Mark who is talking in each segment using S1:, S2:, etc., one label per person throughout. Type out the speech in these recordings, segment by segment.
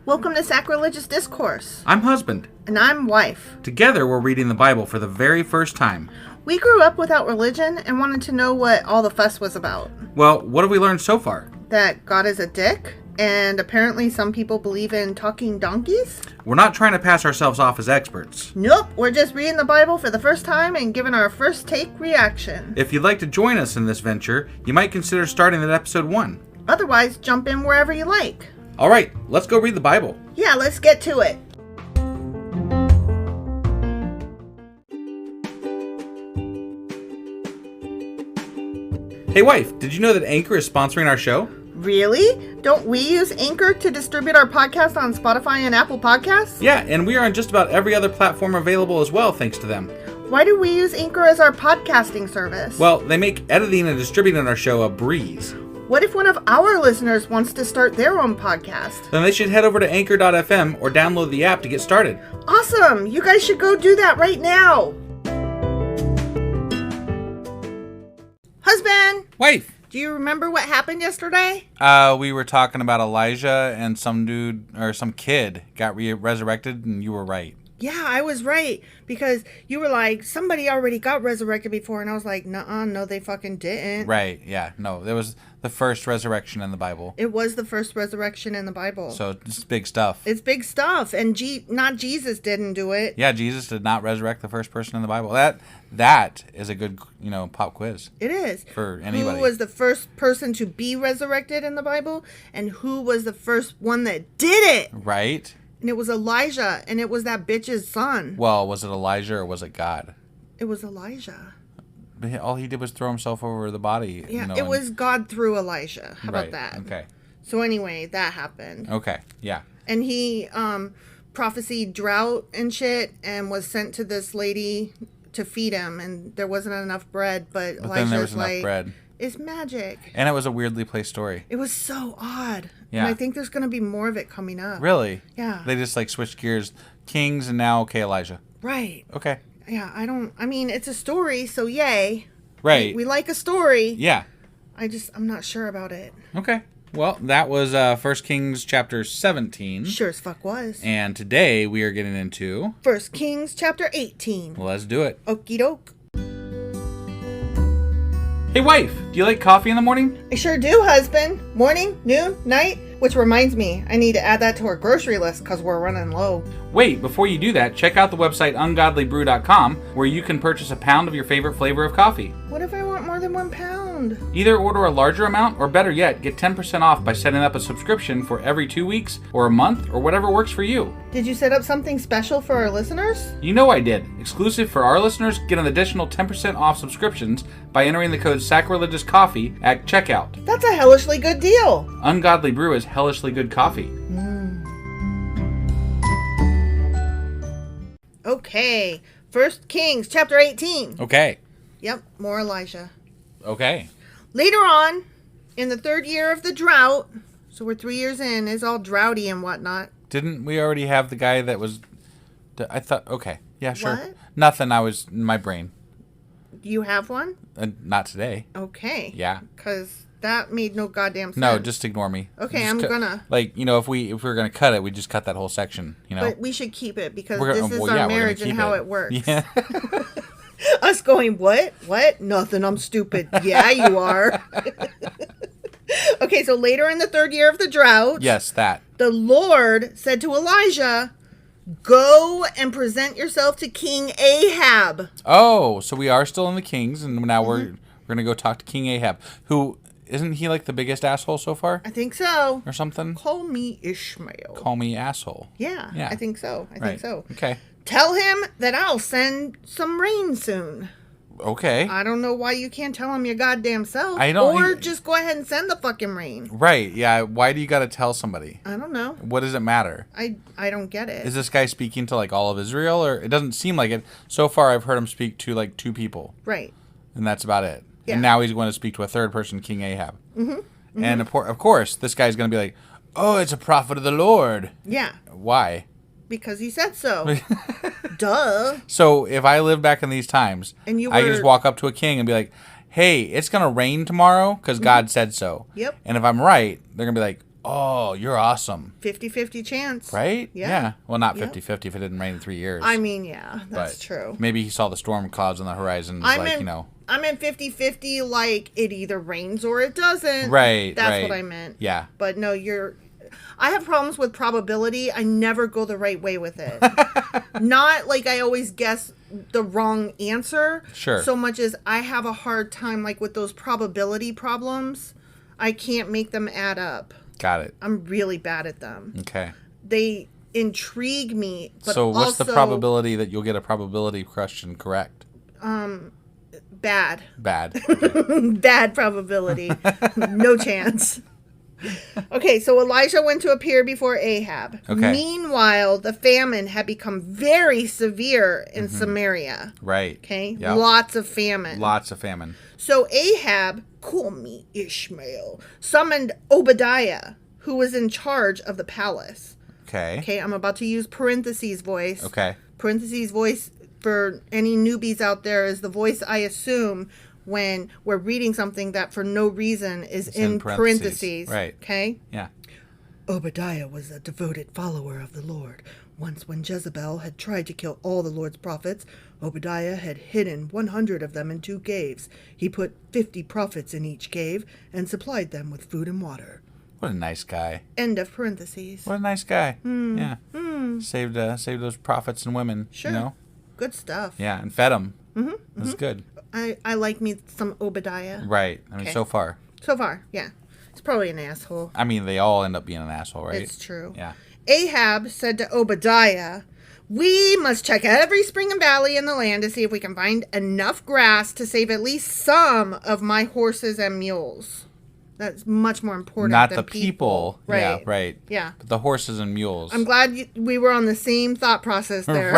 S1: Welcome to Sacrilegious Discourse.
S2: I'm husband.
S1: And I'm wife.
S2: Together, we're reading the Bible for the very first time.
S1: We grew up without religion and wanted to know what all the fuss was about.
S2: Well, what have we learned so far?
S1: That God is a dick, and apparently some people believe in talking donkeys.
S2: We're not trying to pass ourselves off as experts.
S1: Nope, we're just reading the Bible for the first time and giving our first take reaction.
S2: If you'd like to join us in this venture, you might consider starting at episode 1.
S1: Otherwise, jump in wherever you like.
S2: All right, let's go read the Bible.
S1: Yeah, let's get to it.
S2: Hey wife, did you know that Anchor is sponsoring our show?
S1: Really? Don't we use Anchor to distribute our podcast on Spotify and Apple Podcasts?
S2: Yeah, and we are on just about every other platform available as well, thanks to them.
S1: Why do we use Anchor as our podcasting service?
S2: Well, they make editing and distributing our show a breeze.
S1: What if one of our listeners wants to start their own podcast?
S2: Then they should head over to anchor.fm or download the app to get started.
S1: Awesome! You guys should go do that right now! Husband!
S2: Wife!
S1: Do you remember what happened yesterday?
S2: We were talking about Elijah and some dude, or some kid, got resurrected, and you were right.
S1: Yeah, I was right, because you were like, somebody already got resurrected before, and I was like, nuh-uh, no, they fucking didn't.
S2: Right, yeah, no, it was the first resurrection in the Bible.
S1: It was the first resurrection in the Bible.
S2: So it's big stuff.
S1: It's big stuff, and not Jesus didn't do it.
S2: Yeah, Jesus did not resurrect the first person in the Bible. That is a good, pop quiz.
S1: It is.
S2: For anybody.
S1: Who was the first person to be resurrected in the Bible, and who was the first one that did it?
S2: Right.
S1: And it was Elijah, and it was that bitch's son.
S2: Well, was it Elijah or was it God?
S1: It was Elijah.
S2: All he did was throw himself over the body.
S1: Yeah, it was God through Elijah. How about that?
S2: Okay.
S1: So anyway, that happened.
S2: Okay, yeah.
S1: And he prophesied drought and shit and was sent to this lady to feed him, and there wasn't enough bread, but Elijah's
S2: then there was enough bread.
S1: It's magic.
S2: And it was a weirdly placed story.
S1: It was so odd.
S2: Yeah.
S1: And I think there's going to be more of it coming up.
S2: Really?
S1: Yeah.
S2: They just switched gears. Kings and now, Elijah.
S1: Right.
S2: Okay.
S1: Yeah, it's a story, so yay.
S2: Right.
S1: We like a story.
S2: Yeah.
S1: I'm not sure about it.
S2: Okay. Well, that was 1 Kings chapter 17.
S1: Sure as fuck was.
S2: And today we are getting into
S1: 1 Kings chapter 18.
S2: Let's do it.
S1: Okie doke.
S2: Hey wife, do you like coffee in the morning?
S1: I sure do, husband. Morning, noon, night. Which reminds me, I need to add that to our grocery list because we're running low.
S2: Wait, before you do that, check out the website ungodlybrew.com where you can purchase a pound of your favorite flavor of coffee.
S1: What if I want more than 1 pound?
S2: Either order a larger amount, or better yet, get 10% off by setting up a subscription for every 2 weeks or a month or whatever works for you.
S1: Did you set up something special for our listeners?
S2: You know I did. Exclusive for our listeners, get an additional 10% off subscriptions by entering the code SACRILEGIOUSCOFFEE at checkout.
S1: That's a hellishly good deal.
S2: Ungodly Brew is hellishly good coffee.
S1: Okay. 1 Kings chapter 18.
S2: Okay.
S1: Yep, more Elijah.
S2: Okay.
S1: Later on, in the 3rd year of the drought, so we're 3 years in, it's all droughty and whatnot.
S2: Didn't we already have the guy that was... I thought... Okay. Yeah, sure.
S1: What?
S2: Nothing. I was in my brain.
S1: You have one?
S2: Not today.
S1: Okay.
S2: Yeah.
S1: Because that made no goddamn sense.
S2: No, just ignore me.
S1: Okay,
S2: just
S1: I'm gonna...
S2: if we were gonna cut it, we just cut that whole section,
S1: But we should keep it because this is our marriage and how it works.
S2: Yeah.
S1: Us going, what? What? Nothing, I'm stupid. Yeah, you are. Okay, so later in the 3rd year of the drought...
S2: Yes, that.
S1: The Lord said to Elijah, go and present yourself to King Ahab.
S2: Oh, so we are still in the Kings, and now we're gonna go talk to King Ahab, who... Isn't he like the biggest asshole so far?
S1: I think so.
S2: Or something?
S1: Call me Ishmael.
S2: Call me asshole.
S1: Yeah. I think so. I think so.
S2: Okay.
S1: Tell him that I'll send some rain soon.
S2: Okay.
S1: I don't know why you can't tell him your goddamn self. Or just go ahead and send the fucking rain.
S2: Right. Yeah. Why do you gotta tell somebody?
S1: I don't know.
S2: What does it matter?
S1: I don't get it.
S2: Is this guy speaking to like all of Israel, or it doesn't seem like it? So far, I've heard him speak to like 2 people.
S1: Right.
S2: And that's about it.
S1: Yeah.
S2: And now he's going to speak to a 3rd person, King Ahab. And of course, this guy's going to be like, oh, it's a prophet of the Lord.
S1: Yeah.
S2: Why?
S1: Because he said so. Duh.
S2: So if I lived back in these times,
S1: and
S2: I could just walk up to a king and be like, hey, it's going to rain tomorrow because God said so.
S1: Yep.
S2: And if I'm right, they're going to be like, oh, you're awesome.
S1: 50-50 chance.
S2: Right?
S1: Yeah.
S2: Well, not 50-50 if it didn't rain in 3 years.
S1: I mean, yeah, that's
S2: But
S1: true.
S2: Maybe he saw the storm clouds on the horizon. And was like, you know.
S1: I'm in 50-50, like, it either rains or it doesn't.
S2: Right,
S1: That's what I meant.
S2: Yeah.
S1: But no, I have problems with probability. I never go the right way with it. Not like I always guess the wrong answer.
S2: Sure.
S1: So much as I have a hard time, like, with those probability problems. I can't make them add up.
S2: Got it.
S1: I'm really bad at them.
S2: Okay.
S1: They intrigue me. But
S2: so what's
S1: also,
S2: the probability that you'll get a probability question correct?
S1: Bad.
S2: Bad. Okay.
S1: Bad probability. No chance. Okay, so Elijah went to appear before Ahab.
S2: Okay.
S1: Meanwhile, the famine had become very severe in Samaria.
S2: Right.
S1: Okay?
S2: Yep.
S1: Lots of famine.
S2: Lots of famine.
S1: So Ahab, call me Ishmael, summoned Obadiah, who was in charge of the palace.
S2: Okay.
S1: Okay, I'm about to use parentheses voice.
S2: Okay.
S1: Parentheses voice for any newbies out there is the voice I assume when we're reading something that for no reason is in parentheses.
S2: Right.
S1: Okay?
S2: Yeah.
S1: Obadiah was a devoted follower of the Lord. Once when Jezebel had tried to kill all the Lord's prophets, Obadiah had hidden 100 of them in 2 caves. He put 50 prophets in each cave and supplied them with food and water.
S2: What a nice guy.
S1: End of parentheses.
S2: What a nice guy. Yeah. Saved those prophets and women.
S1: Sure.
S2: You know?
S1: Good stuff.
S2: Yeah, and fed them. Mm-hmm. That's good.
S1: I like me some Obadiah.
S2: Right. I mean,
S1: Okay.
S2: so far.
S1: So far, yeah. He's probably an asshole.
S2: I mean, they all end up being an asshole, right?
S1: It's true.
S2: Yeah.
S1: Ahab said to Obadiah, we must check every spring and valley in the land to see if we can find enough grass to save at least some of my horses and mules. That's much more important
S2: Not
S1: than
S2: the people.
S1: Right.
S2: Yeah, right.
S1: Yeah.
S2: But the horses and mules.
S1: I'm glad we were on the same thought process there.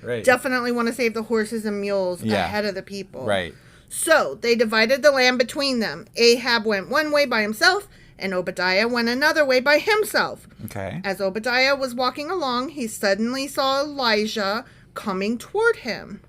S2: Right.
S1: Definitely want to save the horses and mules
S2: Yeah.
S1: ahead of the people.
S2: Right.
S1: So they divided the land between them. Ahab went one way by himself, and Obadiah went another way by himself.
S2: Okay.
S1: As Obadiah was walking along, he suddenly saw Elijah coming toward him.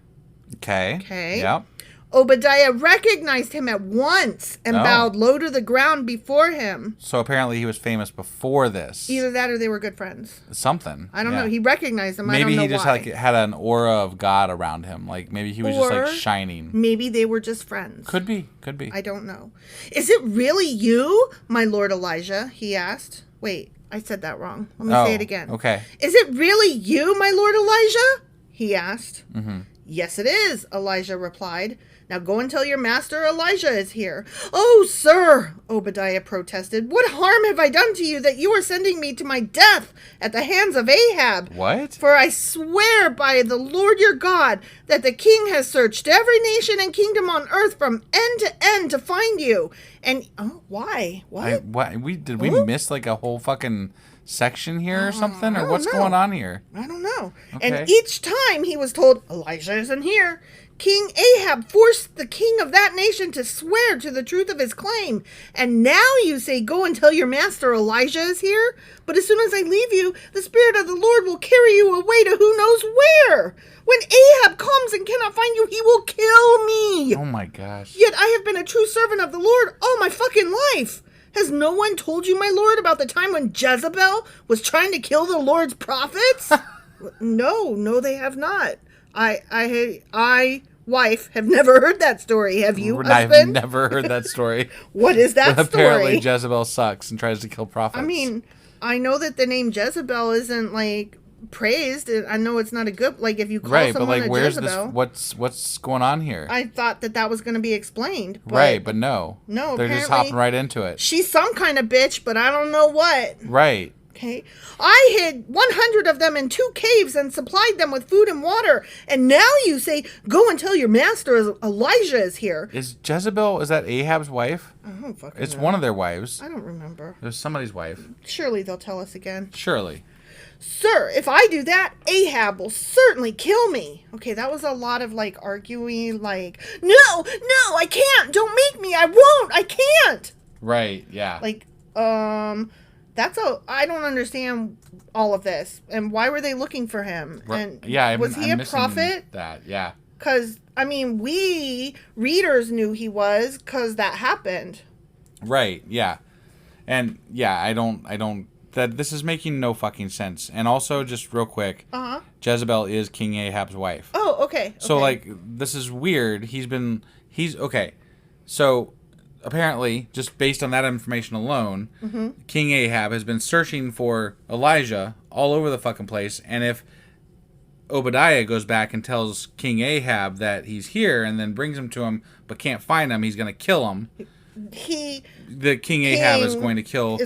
S2: Okay.
S1: Okay.
S2: Yep.
S1: Obadiah recognized him at once and
S2: Oh.
S1: bowed low to the ground before him.
S2: So apparently he was famous before this.
S1: Either that or they were good friends.
S2: Something.
S1: I don't
S2: Yeah.
S1: know. He recognized him.
S2: Maybe
S1: I don't know
S2: he just
S1: why.
S2: had an aura of God around him. Like maybe he was just
S1: Or
S2: like shining.
S1: Maybe they were just friends.
S2: Could be.
S1: I don't know. Is it really you, my Lord Elijah? He asked. Wait, I said that wrong. Let me say it again.
S2: Okay.
S1: Is it really you, my Lord Elijah? He asked.
S2: Mm-hmm.
S1: Yes, it is, Elijah replied. Now go and tell your master Elijah is here. Oh, sir, Obadiah protested. What harm have I done to you that you are sending me to my death at the hands of Ahab?
S2: What?
S1: For I swear by the Lord your God that the king has searched every nation and kingdom on earth from end to end to find you. And, why? What?
S2: Did we miss like a whole fucking section here or something? Or what's going on here?
S1: I don't know.
S2: Okay.
S1: And each time he was told, Elijah isn't here, King Ahab forced the king of that nation to swear to the truth of his claim. And now you say, go and tell your master Elijah is here? But as soon as I leave you, the Spirit of the Lord will carry you away to who knows where. When Ahab comes and cannot find you, he will kill me.
S2: Oh my gosh.
S1: Yet I have been a true servant of the Lord all my fucking life. Has no one told you, my lord, about the time when Jezebel was trying to kill the Lord's prophets? No, they have not. I, wife, have never heard that story. Have you, husband?
S2: I've never heard that story.
S1: What is that
S2: But
S1: story?
S2: apparently Jezebel sucks and tries to kill prophets.
S1: I mean, I know that the name Jezebel isn't, like, praised. I know it's not a good, like, if you call
S2: right, but
S1: someone
S2: like,
S1: a
S2: where's
S1: Jezebel.
S2: this? What's going on here?
S1: I thought that was going to be explained. But
S2: right, but no.
S1: No,
S2: they're just
S1: apparently
S2: hopping right into it.
S1: she's some kind of bitch, but I don't know what.
S2: Right.
S1: Okay. I hid 100 of them in 2 caves and supplied them with food and water. And now you say, go and tell your master Elijah is here.
S2: Is that Ahab's wife?
S1: I don't fucking
S2: It's
S1: know.
S2: one of their wives.
S1: I don't remember.
S2: There's somebody's wife.
S1: Surely they'll tell us again.
S2: Surely.
S1: Sir, if I do that, Ahab will certainly kill me. Okay, that was a lot of, like, arguing, like, no, I can't. Don't make me. I won't. I can't.
S2: Right, yeah.
S1: Like, I don't understand all of this. And why were they looking for him? And
S2: yeah,
S1: was he
S2: I'm
S1: a
S2: missing
S1: prophet?
S2: That, yeah.
S1: Because, I mean, we readers knew he was because that happened.
S2: Right, yeah. And, yeah, I don't, that this is making no fucking sense. And also, just real quick, Jezebel is King Ahab's wife.
S1: Oh, okay.
S2: So, like, this is weird. Okay. So, apparently, just based on that information alone, King Ahab has been searching for Elijah all over the fucking place. And if Obadiah goes back and tells King Ahab that he's here and then brings him to him but can't find him, he's going to kill him. King Ahab is going to kill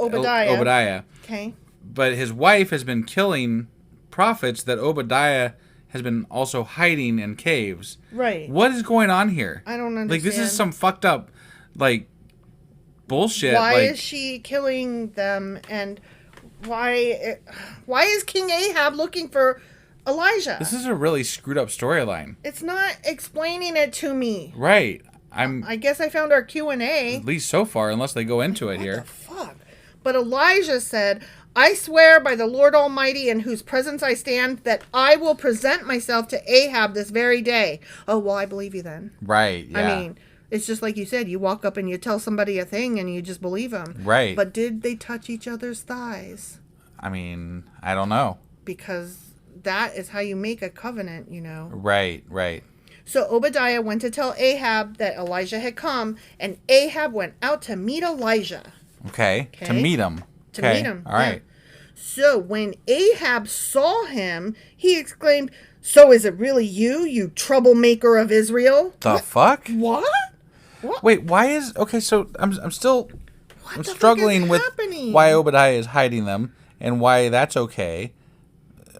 S1: Obadiah. Okay.
S2: But his wife has been killing prophets that Obadiah has been also hiding in caves.
S1: Right.
S2: What is going on here?
S1: I don't understand.
S2: Like, this is some fucked up, like, bullshit.
S1: Why is she killing them, and why is King Ahab looking for Elijah?
S2: This is a really screwed up storyline.
S1: It's not explaining it to me.
S2: Right.
S1: I guess I found our Q&A.
S2: At least so far, unless they go into it here.
S1: What the fuck? But Elijah said, I swear by the Lord Almighty in whose presence I stand that I will present myself to Ahab this very day. Oh, well, I believe you then.
S2: Right, yeah.
S1: I mean, it's just like you said. You walk up and you tell somebody a thing and you just believe them.
S2: Right.
S1: But did they touch each other's thighs?
S2: I mean, I don't know.
S1: Because that is how you make a covenant, you know.
S2: Right.
S1: So Obadiah went to tell Ahab that Elijah had come, and Ahab went out to meet Elijah.
S2: Okay. To meet him.
S1: To meet him.
S2: All right.
S1: So when Ahab saw him, he exclaimed, "So is it really you, you troublemaker of Israel?"
S2: The fuck?
S1: What?
S2: Wait, why is... Okay, so I'm struggling with
S1: happening?
S2: why Obadiah is hiding them and why that's okay.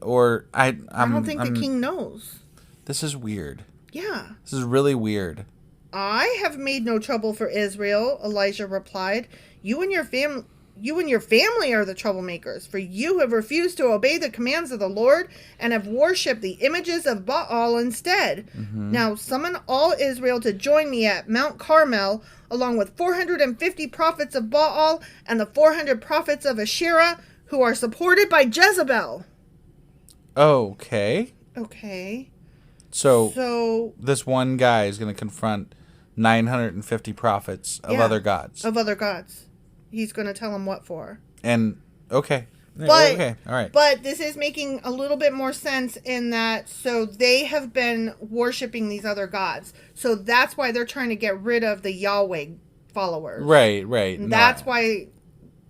S2: Or I
S1: don't think the king knows.
S2: This is weird.
S1: Yeah.
S2: This is really weird.
S1: I have made no trouble for Israel, Elijah replied. You and your family are the troublemakers, for you have refused to obey the commands of the Lord and have worshipped the images of Baal instead. Now summon all Israel to join me at Mount Carmel, along with 450 prophets of Baal and the 400 prophets of Asherah, who are supported by Jezebel.
S2: Okay. So this one guy is going to confront 950 prophets of other gods.
S1: He's going to tell them what for.
S2: And, okay.
S1: But,
S2: all right.
S1: But this is making a little bit more sense in that, so they have been worshiping these other gods. So that's why they're trying to get rid of the Yahweh followers.
S2: Right.
S1: And that's why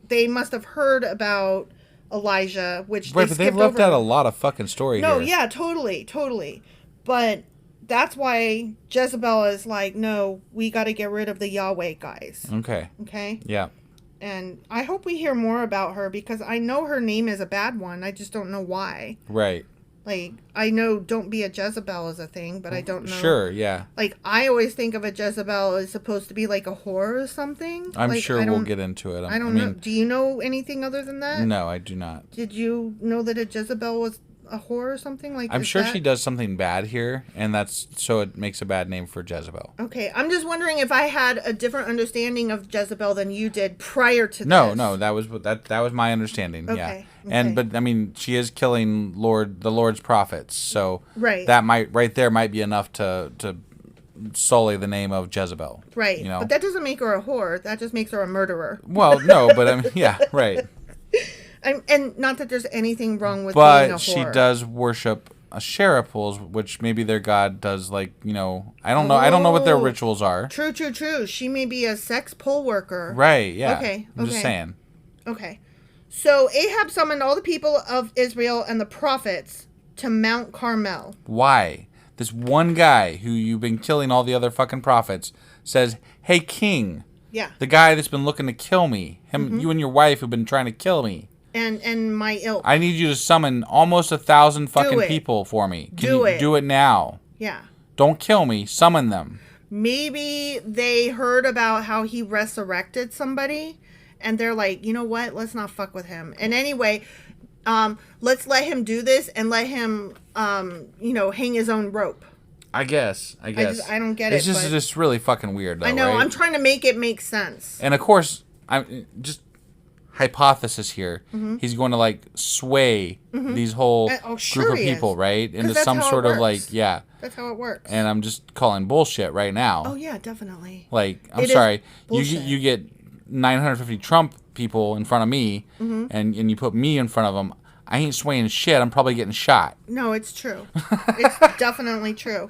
S1: they must have heard about Elijah, which
S2: but they've left out a lot of fucking story here.
S1: No, yeah, totally. But that's why Jezebel is like, no, we got to get rid of the Yahweh guys. Okay?
S2: Yeah.
S1: And I hope we hear more about her because I know her name is a bad one. I just don't know why.
S2: Right.
S1: Like, I know don't be a Jezebel is a thing, but I don't know.
S2: Sure, yeah.
S1: Like, I always think of a Jezebel as supposed to be like a whore or something.
S2: I'm sure we'll get into it.
S1: I don't know. Do you know anything other than that?
S2: No, I do not.
S1: Did you know that a Jezebel was a whore or something? Like,
S2: I'm sure she does something bad here, and that's so it makes a bad name for Jezebel.
S1: Okay, I'm just wondering if I had a different understanding of Jezebel than you did prior to this.
S2: No, that was my understanding.
S1: Okay,
S2: yeah, but I mean, she is killing the Lord's prophets, so
S1: right.
S2: That might be enough to sully the name of Jezebel.
S1: Right,
S2: you know?
S1: But that doesn't make her a whore. That just makes her a murderer.
S2: Well, no, but I mean, yeah, right.
S1: And not that there's anything wrong with being a whore.
S2: But she does worship Asherah poles, which maybe their god does, like, you know, I don't know. I don't know what their rituals are.
S1: True. She may be a sex pole worker.
S2: Right, yeah.
S1: Okay.
S2: I'm just saying.
S1: Okay. So Ahab summoned all the people of Israel and the prophets to Mount Carmel.
S2: Why? This one guy who you've been killing all the other fucking prophets says, "Hey, king."
S1: Yeah.
S2: The guy that's been looking to kill me. You and your wife have been trying to kill me.
S1: And my ilk.
S2: I need you to summon almost 1,000 fucking people for me. Do it now.
S1: Yeah.
S2: Don't kill me. Summon them.
S1: Maybe they heard about how he resurrected somebody, and they're like, you know what? Let's not fuck with him. And anyway, let's let him do this and let him, hang his own rope.
S2: I guess. I
S1: don't get it.
S2: It's just really fucking weird, though,
S1: I know.
S2: right?
S1: I'm trying to make it make sense.
S2: And of course, I'm just hypothesis here. He's going to like sway these whole group of people, right? Into some sort of like,
S1: That's how it works.
S2: And I'm just calling bullshit right now.
S1: Oh, yeah, definitely.
S2: Like, I'm
S1: It
S2: sorry.
S1: is
S2: You get 950 Trump people in front of me, and you put me in front of them. I ain't swaying shit. I'm probably getting shot.
S1: No, it's true. It's definitely true.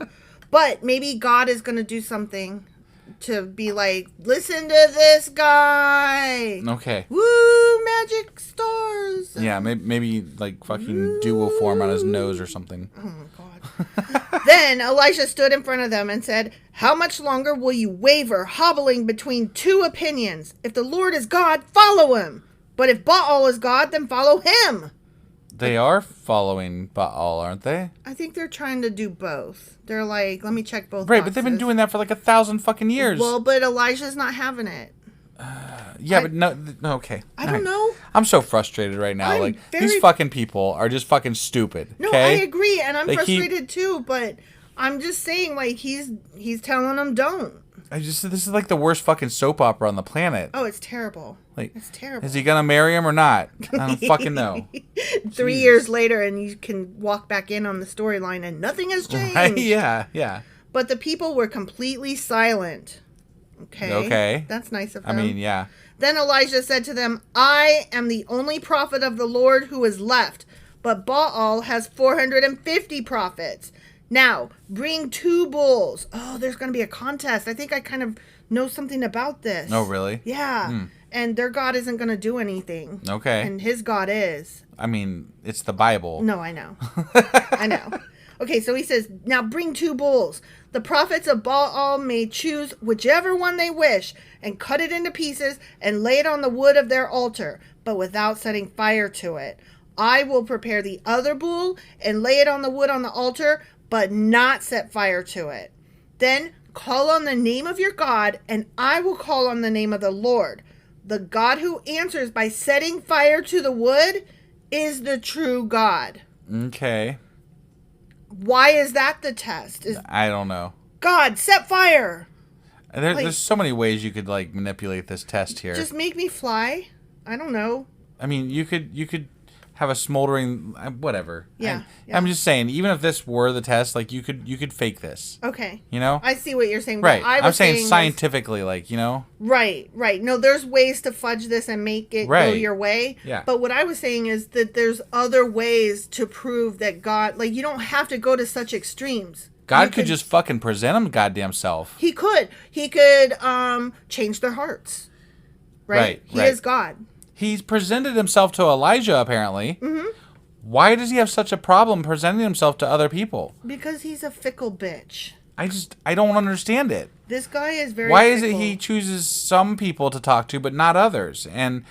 S1: But maybe God is going to do something to be like, listen to this guy.
S2: Okay.
S1: Woo, magic stars.
S2: Yeah, maybe like fucking dew will form on his nose or something.
S1: Oh, my God. Then Elisha stood in front of them and said, how much longer will you waver, hobbling between two opinions? If the Lord is God, follow him. But if Baal is God, then follow him.
S2: They are following Baal, aren't they?
S1: I think they're trying to do both. They're like, let me check both
S2: Right,
S1: boxes.
S2: but they've been doing that for like 1,000 fucking years.
S1: Well, but Elijah's not having it.
S2: Yeah, but no, okay.
S1: I don't know.
S2: I'm so frustrated right now.
S1: I'm
S2: like,
S1: very-
S2: these fucking people are just fucking stupid.
S1: No,
S2: okay?
S1: I agree, and I'm
S2: They keep-
S1: frustrated too, but I'm just saying, like, he's telling them don't.
S2: This is like the worst fucking soap opera on the planet.
S1: Oh, it's terrible.
S2: Like,
S1: It's terrible.
S2: is he gonna marry him or not? I don't fucking know.
S1: 3 years later, and you can walk back in on the storyline, and nothing has changed.
S2: Right? Yeah.
S1: But the people were completely silent. Okay. That's nice of them.
S2: I mean, yeah.
S1: Then Elijah said to them, I am the only prophet of the Lord who is left, but Baal has 450 prophets. Now, bring 2 bulls. Oh, there's going to be a contest. I think I kind of know something about this.
S2: Oh, really?
S1: Yeah. And their God isn't going to do anything.
S2: Okay.
S1: And his God is.
S2: I mean, it's the Bible.
S1: No, I know. I know. Okay, so he says, now bring 2 bulls. The prophets of Baal may choose whichever one they wish and cut it into pieces and lay it on the wood of their altar, but without setting fire to it. I will prepare the other bull and lay it on the wood on the altar, but not set fire to it. Then call on the name of your God, and I will call on the name of the Lord. The God who answers by setting fire to the wood is the true God.
S2: Okay.
S1: Why is that the test?
S2: I don't know.
S1: God, set fire.
S2: There's so many ways you could like manipulate this test here.
S1: Just make me fly. I don't know.
S2: I mean, you could have a smoldering whatever.
S1: Yeah,
S2: I'm just saying, even if this were the test, like you could fake this.
S1: Okay.
S2: You know?
S1: I see what you're saying.
S2: Right.
S1: What I was
S2: I'm saying
S1: was-
S2: scientifically, like, you know?
S1: Right. No, there's ways to fudge this and make it go your way.
S2: Yeah.
S1: But what I was saying is that there's other ways to prove that God, like, you don't have to go to such extremes.
S2: God could just fucking present him goddamn self.
S1: He could. He could change their hearts. Right? He is God. He's
S2: presented himself to Elijah, apparently. Mm-hmm. Why does he have such a problem presenting himself to other people?
S1: Because he's a fickle bitch.
S2: I don't understand it.
S1: This guy is very
S2: Why
S1: fickle.
S2: is it he chooses some people to talk to but not others? And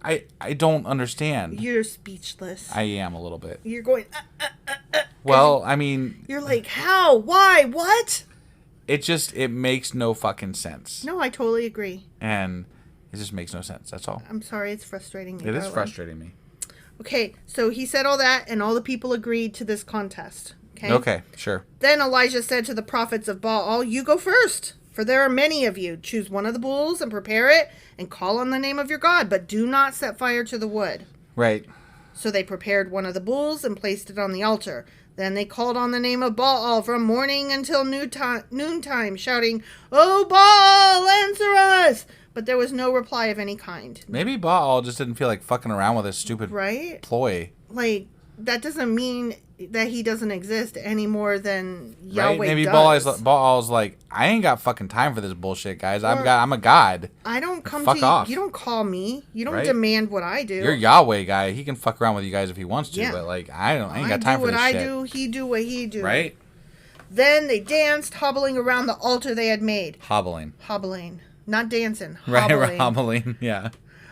S2: I don't understand.
S1: You're speechless.
S2: I am a little bit.
S1: You're going,
S2: Well, I mean...
S1: You're like, how? Why? What?
S2: It makes no fucking sense.
S1: No, I totally agree.
S2: And it just makes no sense. That's all.
S1: I'm sorry, it's frustrating me.
S2: It is
S1: darling.
S2: frustrating me.
S1: Okay, so he said all that, and all the people agreed to this contest.
S2: Okay, sure.
S1: Then Elijah said to the prophets of Baal, you go first, for there are many of you. Choose one of the bulls and prepare it, and call on the name of your God, but do not set fire to the wood.
S2: Right.
S1: So they prepared one of the bulls and placed it on the altar. Then they called on the name of Baal from morning until noontime, shouting, "Oh, Baal, answer us!" But there was no reply of any kind.
S2: Maybe Baal just didn't feel like fucking around with his stupid ploy.
S1: Like, that doesn't mean that he doesn't exist any more than Yahweh
S2: Maybe
S1: does.
S2: Baal's like, I ain't got fucking time for this bullshit, guys. I'm a god.
S1: I don't come
S2: fuck
S1: to you.
S2: off.
S1: You don't call me. You don't
S2: Right?
S1: demand what I do.
S2: You're Yahweh guy. He can fuck around with you guys if he wants to,
S1: Yeah.
S2: but like I ain't got time for this
S1: I
S2: shit.
S1: do what I do. He do what he do.
S2: Right?
S1: Then they danced, hobbling around the altar they had made.
S2: Hobbling.
S1: Not dancing.
S2: Right,
S1: Hobbling.
S2: hobbling. Yeah.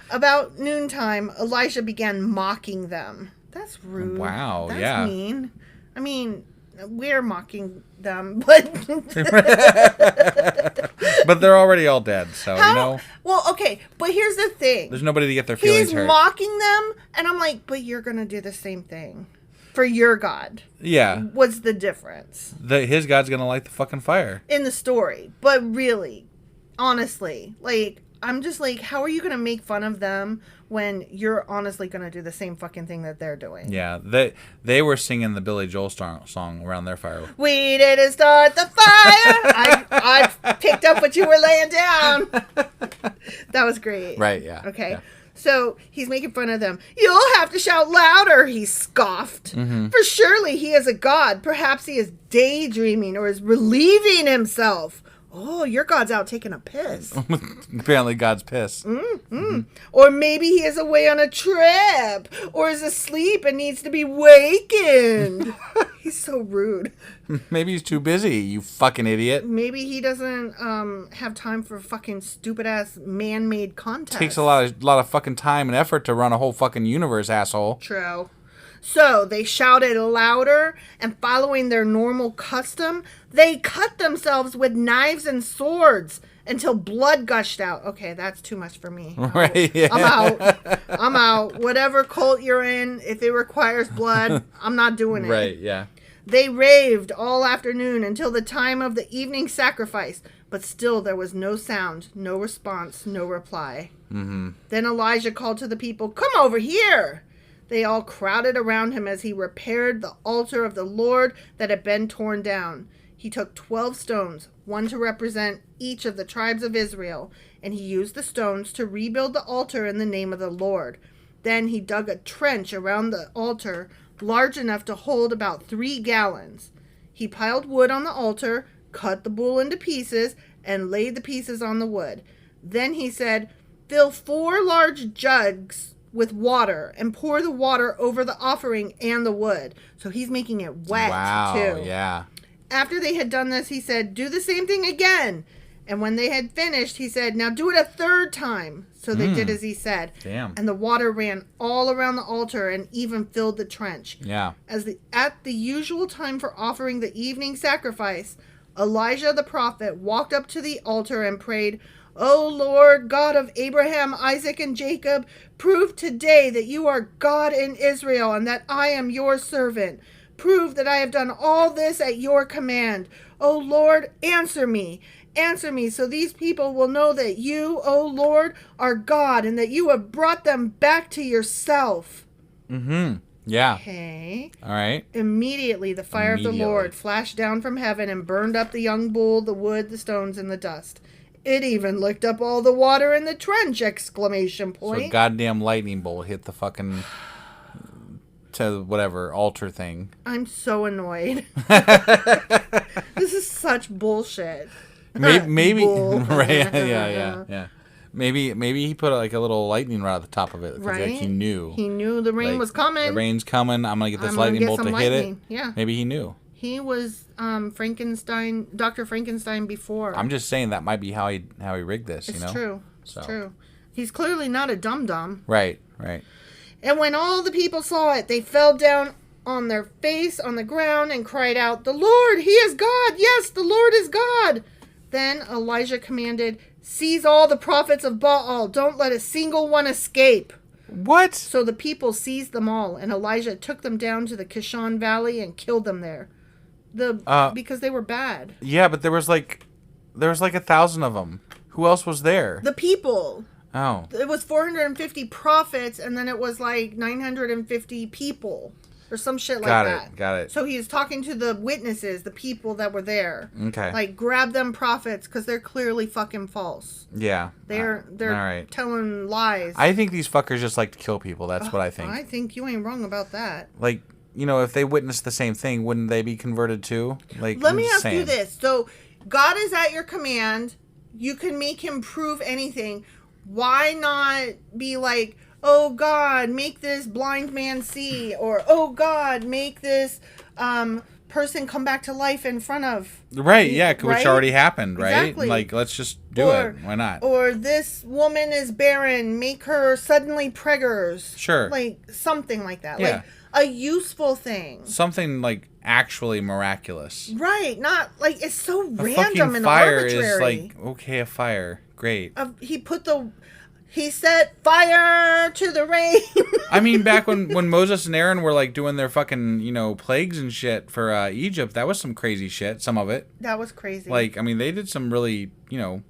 S1: About noontime, Elisha began mocking them. That's rude.
S2: Wow,
S1: That's
S2: yeah.
S1: mean. I mean, we're mocking them, but...
S2: But they're already all dead, so, you know.
S1: Well, okay, but here's the thing.
S2: There's nobody to get their feelings
S1: He's
S2: hurt.
S1: mocking them, and I'm like, but you're going to do the same thing for your God.
S2: Yeah.
S1: What's the difference?
S2: His God's gonna light the fucking fire.
S1: In the story. But really, honestly, like, I'm just like, how are you going to make fun of them when you're honestly going to do the same fucking thing that they're doing?
S2: Yeah, they were singing the Billy Joel song around their fire.
S1: We didn't start the fire. I picked up what you were laying down. That was great.
S2: Right, yeah.
S1: Okay.
S2: Yeah.
S1: So he's making fun of them. You'll have to shout louder, he scoffed. For surely he is a god. Perhaps he is daydreaming or is relieving himself. Oh, your God's out taking a piss.
S2: Apparently God's piss.
S1: Or maybe he is away on a trip. Or is asleep and needs to be wakened. He's so rude.
S2: Maybe he's too busy, you fucking idiot.
S1: Maybe he doesn't have time for fucking stupid-ass man-made contests.
S2: Takes a lot of fucking time and effort to run a whole fucking universe, asshole.
S1: True. So they shouted louder, and following their normal custom, they cut themselves with knives and swords until blood gushed out. Okay, that's too much for me.
S2: Right, yeah.
S1: I'm out. Whatever cult you're in, if it requires blood, I'm not doing it.
S2: Right, yeah.
S1: They raved all afternoon until the time of the evening sacrifice, but still there was no sound, no response, no reply. Then Elijah called to the people, "Come over here!" They all crowded around him as he repaired the altar of the Lord that had been torn down. He took 12 stones, one to represent each of the tribes of Israel, and he used the stones to rebuild the altar in the name of the Lord. Then he dug a trench around the altar large enough to hold about 3 gallons. He piled wood on the altar, cut the bull into pieces, and laid the pieces on the wood. Then he said, "Fill 4 large jugs with water and pour the water over the offering and the wood." So he's making it wet, too.
S2: Yeah.
S1: After they had done this, he said, "Do the same thing again." And when they had finished, he said, "Now do it a 3rd time." So they did as he said.
S2: Damn.
S1: And the water ran all around the altar and even filled the trench.
S2: Yeah.
S1: At the usual time for offering the evening sacrifice, Elijah the prophet walked up to the altar and prayed, "O Lord, God of Abraham, Isaac, and Jacob, prove today that you are God in Israel and that I am your servant. Prove that I have done all this at your command. O Lord, answer me. Answer me so these people will know that you, O Lord, are God and that you have brought them back to yourself."
S2: Yeah.
S1: Okay.
S2: All right.
S1: Immediately the fire of the Lord flashed down from heaven and burned up the young bull, the wood, the stones, and the dust. It even licked up all the water in the trench! Exclamation point.
S2: So a goddamn lightning bolt hit the fucking to whatever altar thing.
S1: I'm so annoyed. This is such bullshit.
S2: Maybe
S1: Bull.
S2: right? Yeah. Maybe he put like a little lightning rod at the top of it.
S1: Right.
S2: Like he knew.
S1: He knew the rain was coming.
S2: The rain's coming. I'm gonna get this
S1: I'm gonna
S2: lightning
S1: get
S2: bolt
S1: some
S2: to hit it.
S1: lightning. Yeah.
S2: Maybe he knew.
S1: He was Frankenstein, Dr. Frankenstein before.
S2: I'm just saying that might be how he rigged this.
S1: It's
S2: you know.
S1: true.
S2: So.
S1: It's true. He's clearly not a dum-dum.
S2: Right.
S1: And when all the people saw it, they fell down on their face on the ground and cried out, "The Lord, he is God! Yes, the Lord is God!" Then Elijah commanded, "Seize all the prophets of Baal. Don't let a single one escape."
S2: What?
S1: So the people seized them all, and Elijah took them down to the Kishon Valley and killed them there. Because they were bad.
S2: Yeah, but there was like 1,000 of them. Who else was there?
S1: The people.
S2: Oh.
S1: It was 450 prophets, and then it was like 950 people. Or some shit like that.
S2: Got it.
S1: So he was talking to the witnesses, the people that were there.
S2: Okay.
S1: Like, grab them prophets, because they're clearly fucking false.
S2: Yeah.
S1: They're
S2: all right.
S1: telling lies.
S2: I think these fuckers just like to kill people. That's what I think.
S1: I think you ain't wrong about that.
S2: Like, you know, if they witnessed the same thing, wouldn't they be converted too? Like,
S1: Let me ask you this. So, God is at your command. You can make him prove anything. Why not be like, "Oh God, make this blind man see," or "Oh God, make this person come back to life in front of."
S2: Right, yeah, which
S1: right?
S2: already happened, right?
S1: Exactly.
S2: Like, let's just do it. Why not?
S1: Or this woman is barren, make her suddenly preggers.
S2: Sure.
S1: Like something like that.
S2: Yeah.
S1: Like a useful thing.
S2: Something like actually miraculous.
S1: Right, not like it's so
S2: A
S1: random
S2: fucking
S1: and
S2: fire
S1: arbitrary.
S2: is like, okay, a fire. Great.
S1: He set fire to the rain.
S2: I mean, back when Moses and Aaron were like doing their fucking, you know, plagues and shit for Egypt, that was some crazy shit. Some of it.
S1: That was crazy.
S2: Like, I mean, they did some really, you know,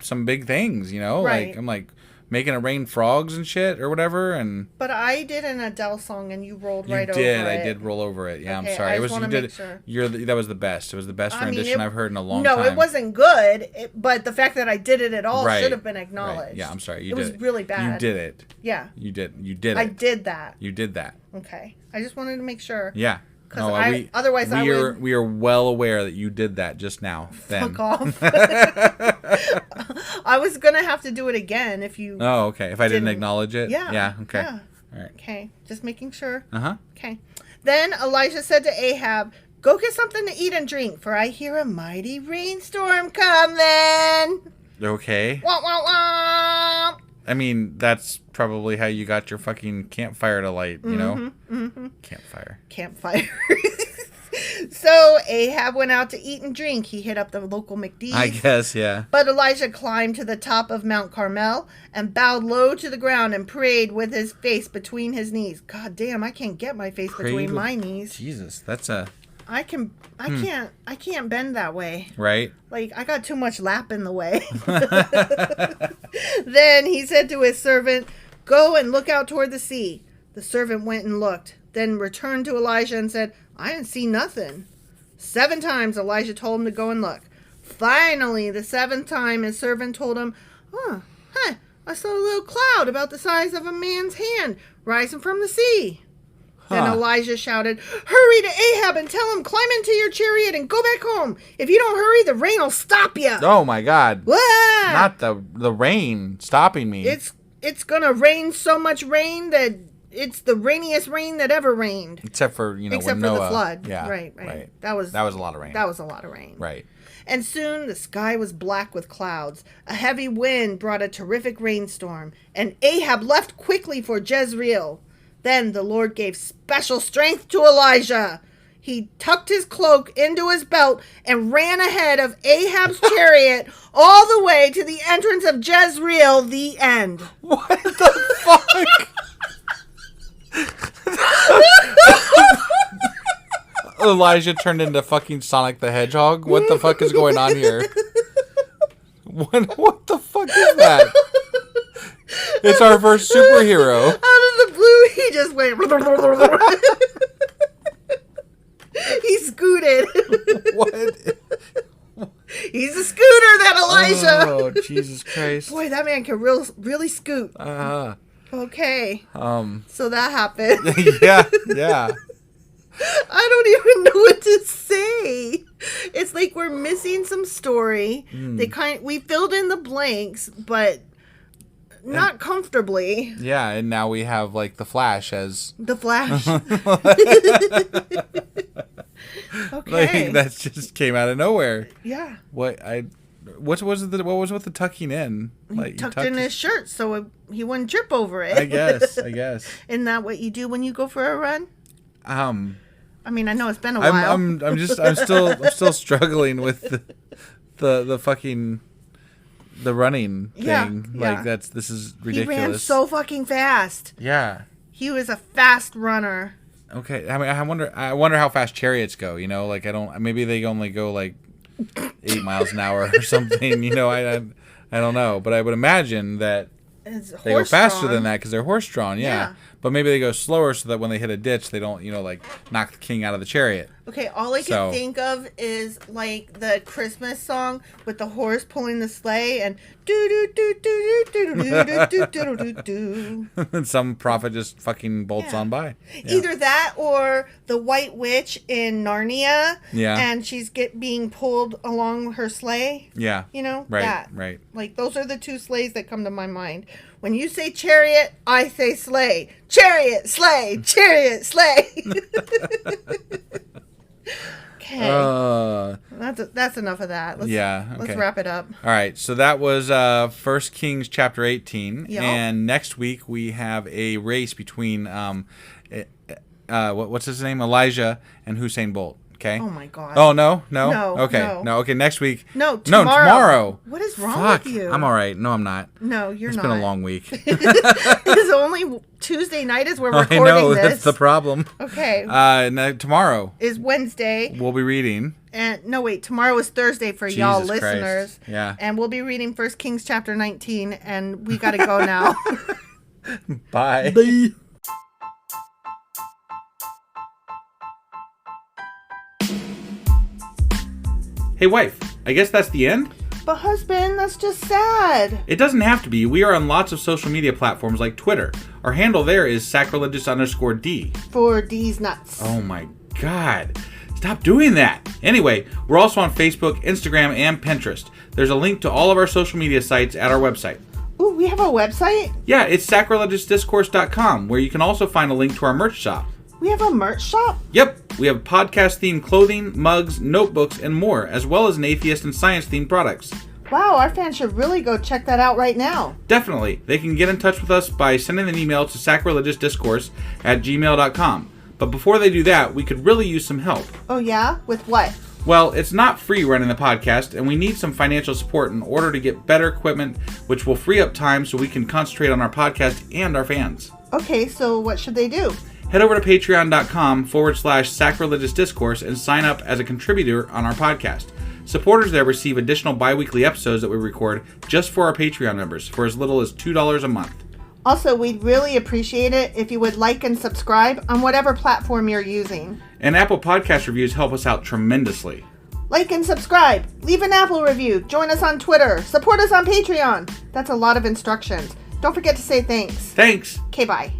S2: some big things, you know?
S1: Right.
S2: Like, I'm like, making it rain frogs and shit or whatever. And
S1: But I did an Adele song and you rolled right over
S2: it.
S1: I
S2: did roll over it. Yeah,
S1: okay,
S2: I'm sorry.
S1: I
S2: it was
S1: just
S2: you
S1: did
S2: make
S1: sure.
S2: That was the best. It was the best rendition I've heard in a long
S1: time.
S2: time.
S1: No, it wasn't good, but the fact that I did it at all should have been acknowledged.
S2: Right. Yeah, I'm sorry.
S1: It was really bad.
S2: You did it.
S1: Yeah.
S2: You did it.
S1: I did that.
S2: You did that.
S1: Okay. I just wanted to make sure.
S2: Yeah.
S1: No, otherwise I would...
S2: We are well aware that you did that just now.
S1: Fuck off. I was going to have to do it again if you...
S2: Oh, okay. If I didn't acknowledge it?
S1: Yeah.
S2: Yeah, okay.
S1: Yeah.
S2: All right.
S1: Okay. Just making sure.
S2: Uh-huh.
S1: Okay. Then Elijah said to Ahab, "Go get something to eat and drink, for I hear a mighty rainstorm coming."
S2: Okay.
S1: Wah, wah, wah.
S2: I mean, that's probably how you got your fucking campfire to light, you know?
S1: Mm-hmm.
S2: Campfire.
S1: So Ahab went out to eat and drink. He hit up the local McDee's.
S2: I guess, yeah.
S1: But Elijah climbed to the top of Mount Carmel and bowed low to the ground and prayed with his face between his knees. God damn, I can't get my face between my knees.
S2: Jesus, that's a...
S1: I can't bend that way.
S2: Right?
S1: Like, I got too much lap in the way. Then he said to his servant, "Go and look out toward the sea." The servant went and looked, then returned to Elijah and said, "I didn't see nothing." 7 times Elijah told him to go and look. Finally, the 7th time his servant told him, I saw a little cloud about the size of a man's hand rising from the sea." Then Elijah shouted, "Hurry to Ahab and tell him, climb into your chariot and go back home. If you don't hurry, the rain will stop you."
S2: Oh my God.
S1: Wah!
S2: Not the rain stopping me.
S1: It's going to rain so much rain that it's the rainiest rain that ever rained.
S2: Except for,
S1: Except
S2: for
S1: the flood.
S2: Yeah.
S1: Right. That was
S2: a lot of rain.
S1: That was a lot of rain.
S2: Right.
S1: And soon the sky was black with clouds. A heavy wind brought a terrific rainstorm, and Ahab left quickly for Jezreel. Then the Lord gave special strength to Elijah. He tucked his cloak into his belt and ran ahead of Ahab's chariot all the way to the entrance of Jezreel, the end.
S2: What the fuck? Elijah turned into fucking Sonic the Hedgehog? What the fuck is going on here? What the fuck is that? It's our first superhero.
S1: Out of the blue, he just went... He scooted.
S2: What?
S1: He's a scooter, that Elijah.
S2: Oh, Jesus Christ.
S1: Boy, that man can really scoot. Okay. So that happened.
S2: Yeah.
S1: I don't even know what to say. It's like we're missing some story. We filled in the blanks, but not comfortably.
S2: Yeah, and now we have like the Flash as
S1: the Flash.
S2: like
S1: Okay.
S2: that just came out of nowhere.
S1: Yeah.
S2: What was with the tucking in? Like
S1: he tucked in his shirt so he wouldn't trip over it.
S2: I guess.
S1: Isn't that what you do when you go for a run? I mean, I know it's been a while.
S2: I'm still struggling with the fucking the running thing.
S1: Yeah.
S2: Like this is ridiculous.
S1: He ran so fucking fast.
S2: Yeah.
S1: He was a fast runner.
S2: Okay. I mean, I wonder how fast chariots go, like maybe they only go like 8 miles an hour or something, I don't know, but I would imagine that they go faster than that because they're horse-drawn, yeah. But maybe they go slower so that when they hit a ditch, they don't, like knock the king out of the chariot.
S1: Okay, all I can think of is like the Christmas song with the horse pulling the sleigh and do do do do do do do do do do do.
S2: And some prophet just fucking bolts on by. Yeah.
S1: Either that or the White Witch in Narnia.
S2: Yeah.
S1: And she's being pulled along her sleigh.
S2: Yeah.
S1: Right. Like those are the 2 sleighs that come to my mind. When you say chariot, I say sleigh. Chariot, sleigh, chariot, sleigh. Okay. That's enough of that. Let's wrap it up.
S2: All right. So that was 1 Kings chapter 18.
S1: Yep.
S2: And next week we have a race between what's his name? Elijah and Usain Bolt. Okay.
S1: Oh my God.
S2: Oh no.
S1: No,
S2: Okay.
S1: no.
S2: Okay. Next week.
S1: No, tomorrow. What is wrong
S2: Fuck.
S1: with you?
S2: I'm all right. No, I'm not.
S1: No, you're
S2: It's
S1: not.
S2: been a long week.
S1: It's only Tuesday night as we're recording
S2: I know.
S1: this.
S2: That's the problem.
S1: Okay.
S2: Now, tomorrow
S1: Is Wednesday.
S2: we'll be reading.
S1: And no, wait. Tomorrow is Thursday for y'all
S2: Jesus Christ.
S1: listeners.
S2: Yeah.
S1: And we'll be reading 1 Kings chapter 19, and we got to go now.
S2: Bye.
S1: Bye.
S2: Hey, wife. I guess that's the end?
S1: But husband, that's just sad.
S2: It doesn't have to be. We are on lots of social media platforms like Twitter. Our handle there is sacrilegious_D.
S1: For D's nuts.
S2: Oh my God. Stop doing that. Anyway, we're also on Facebook, Instagram, and Pinterest. There's a link to all of our social media sites at our website.
S1: Ooh, we have a website?
S2: Yeah, it's sacrilegiousdiscourse.com, where you can also find a link to our merch shop.
S1: We have a merch shop?
S2: Yep, we have podcast-themed clothing, mugs, notebooks, and more, as well as an atheist and science-themed products.
S1: Wow, our fans should really go check that out right now.
S2: Definitely. They can get in touch with us by sending an email to sacrilegiousdiscourse@gmail.com. But before they do that, we could really use some help.
S1: Oh yeah? With what?
S2: Well, it's not free running the podcast, and we need some financial support in order to get better equipment, which will free up time so we can concentrate on our podcast and our fans.
S1: Okay, so what should they do?
S2: Head over to patreon.com/sacrilegiousdiscourse and sign up as a contributor on our podcast. Supporters there receive additional bi-weekly episodes that we record just for our Patreon members for as little as $2 a month.
S1: Also, we'd really appreciate it if you would like and subscribe on whatever platform you're using.
S2: And Apple Podcast reviews help us out tremendously.
S1: Like and subscribe. Leave an Apple review. Join us on Twitter. Support us on Patreon. That's a lot of instructions. Don't forget to say thanks.
S2: Thanks.
S1: Okay, bye.